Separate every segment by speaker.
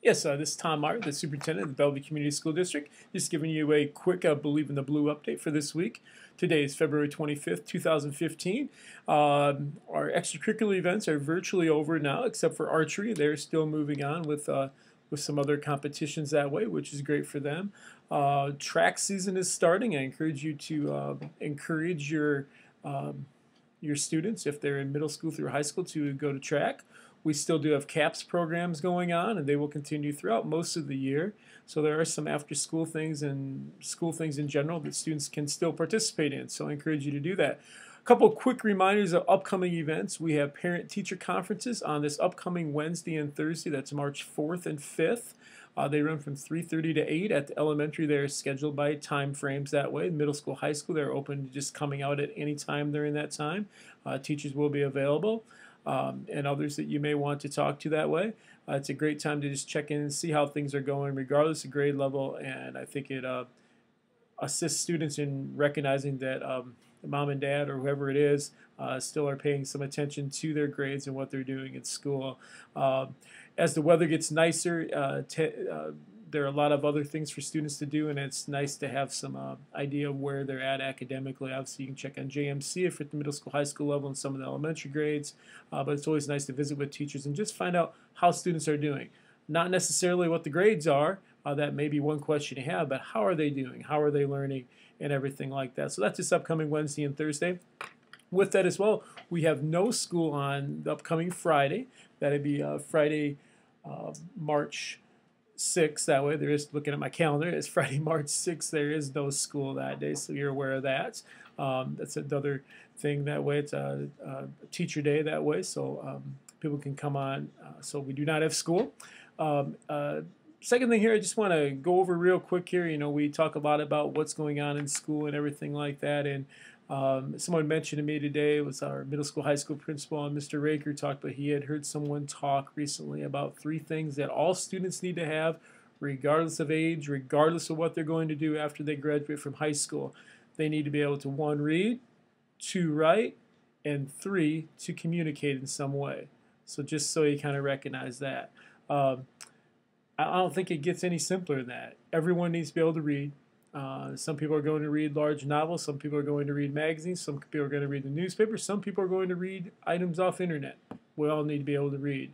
Speaker 1: Yes, this is Tom Meyer, the superintendent of the Bellevue Community School District. Just giving you a quick Believe in the Blue update for this week. Today is February 25th, 2015. Our extracurricular events are virtually over now, except for archery. They're still moving on with some other competitions that way, which is great for them. Track season is starting. I encourage you to encourage your students, if they're in middle school through high school, to go to track. We still do have CAPS programs going on, and they will continue throughout most of the year. So there are some after-school things and school things in general that students can still participate in. So I encourage you to do that. A couple quick reminders of upcoming events. We have parent-teacher conferences on this upcoming Wednesday and Thursday. That's March 4th and 5th. They run from 3:30 to 8 at the elementary. They're scheduled by time frames that way. Middle school, high school, they're open to just coming out at any time during that time. Teachers will be available. And others that you may want to talk to that way. It's a great time to just check in and see how things are going regardless of grade level, and I think it assists students in recognizing that mom and dad or whoever it is still are paying some attention to their grades and what they're doing in school. As the weather gets nicer, there are a lot of other things for students to do, and it's nice to have some idea of where they're at academically. Obviously, you can check on JMC if you're at the middle school, high school level, and some of the elementary grades, but it's always nice to visit with teachers and just find out how students are doing. Not necessarily what the grades are, that may be one question you have, but how are they doing? How are they learning? And everything like that. So that's this upcoming Wednesday and Thursday. With that as well, we have no school on the upcoming Friday. That'd be Friday, March 6th. That way, there is, looking at my calendar, it's Friday, March 6th. There is no school that day, so you're aware of that. That's another thing that way. It's a teacher day that way, so people can come on. So we do not have school. Second thing here, I just want to go over real quick here. You know, we talk a lot about what's going on in school and everything like that. And someone mentioned to me today, it was our middle school, high school principal, and Mr. Raker talked about he had heard someone talk recently about 3 things that all students need to have, regardless of age, regardless of what they're going to do after they graduate from high school. They need to be able to, 1, read, 2, write, and 3, to communicate in some way. So just so you kind of recognize that. I don't think it gets any simpler than that. Everyone needs to be able to read. Some people are going to read large novels. Some people are going to read magazines. Some people are going to read the newspaper. Some people are going to read items off the internet. We all need to be able to read.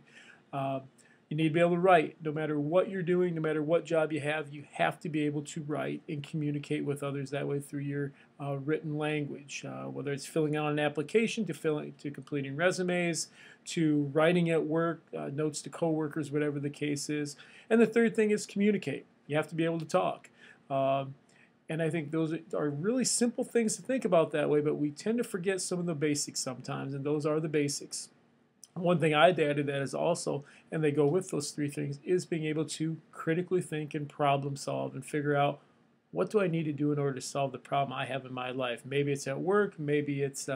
Speaker 1: You need to be able to write. No matter what you're doing, no matter what job you have to be able to write and communicate with others that way through your written language. Whether it's filling out an application, to completing resumes, to writing at work, notes to coworkers, whatever the case is. And the third thing is communicate. You have to be able to talk. And I think those are really simple things to think about that way, but we tend to forget some of the basics sometimes, and those are the basics. One thing I'd add to that is also, and they go with those 3 things, is being able to critically think and problem solve and figure out, what do I need to do in order to solve the problem I have in my life? Maybe it's at work, maybe it's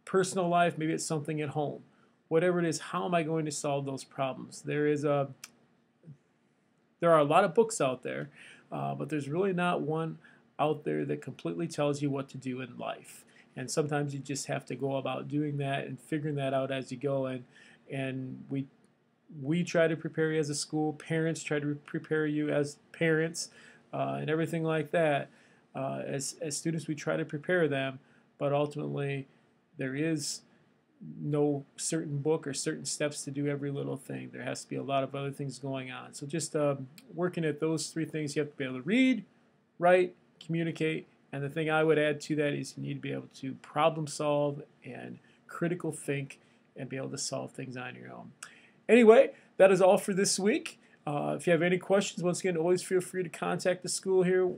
Speaker 1: personal life, maybe it's something at home. Whatever it is, how am I going to solve those problems? There are a lot of books out there, but there's really not one out there that completely tells you what to do in life. And sometimes you just have to go about doing that and figuring that out as you go. And we try to prepare you as a school. Parents try to prepare you as parents, and everything like that. As students, we try to prepare them, but ultimately there is no certain book or certain steps to do every little thing. There has to be a lot of other things going on. So just working at those 3 things, you have to be able to read, write, communicate, and the thing I would add to that is you need to be able to problem solve and critical think and be able to solve things on your own. Anyway, that is all for this week. If you have any questions, once again, always feel free to contact the school here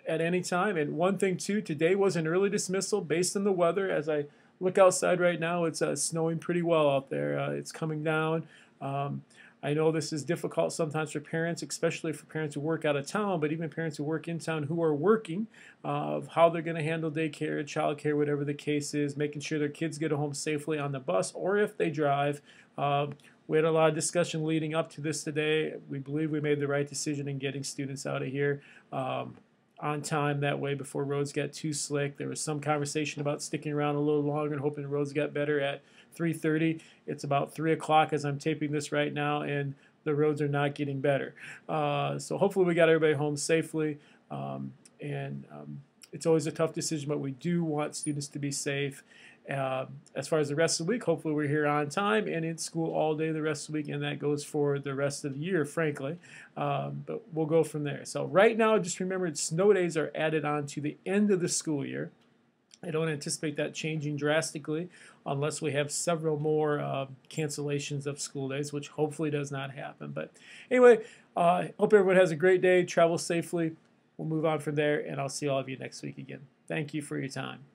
Speaker 1: at any time. And one thing too, today was an early dismissal based on the weather. As I look outside right now, it's snowing pretty well out there. It's coming down. I know this is difficult sometimes for parents, especially for parents who work out of town, but even parents who work in town who are working, of how they're going to handle daycare, childcare, whatever the case is, making sure their kids get home safely on the bus or if they drive. We had a lot of discussion leading up to this today. We believe we made the right decision in getting students out of here on time that way before roads got too slick. There was some conversation about sticking around a little longer and hoping the roads got better at 3:30. It's about 3 o'clock as I'm taping this right now, and the roads are not getting better. So hopefully we got everybody home safely. It's always a tough decision, but we do want students to be safe. As far as the rest of the week, hopefully we're here on time and in school all day the rest of the week, and that goes for the rest of the year, frankly. But we'll go from there. So right now, just remember, snow days are added on to the end of the school year. I don't anticipate that changing drastically unless we have several more cancellations of school days, which hopefully does not happen. But anyway, hope everyone has a great day. Travel safely. We'll move on from there, and I'll see all of you next week again. Thank you for your time.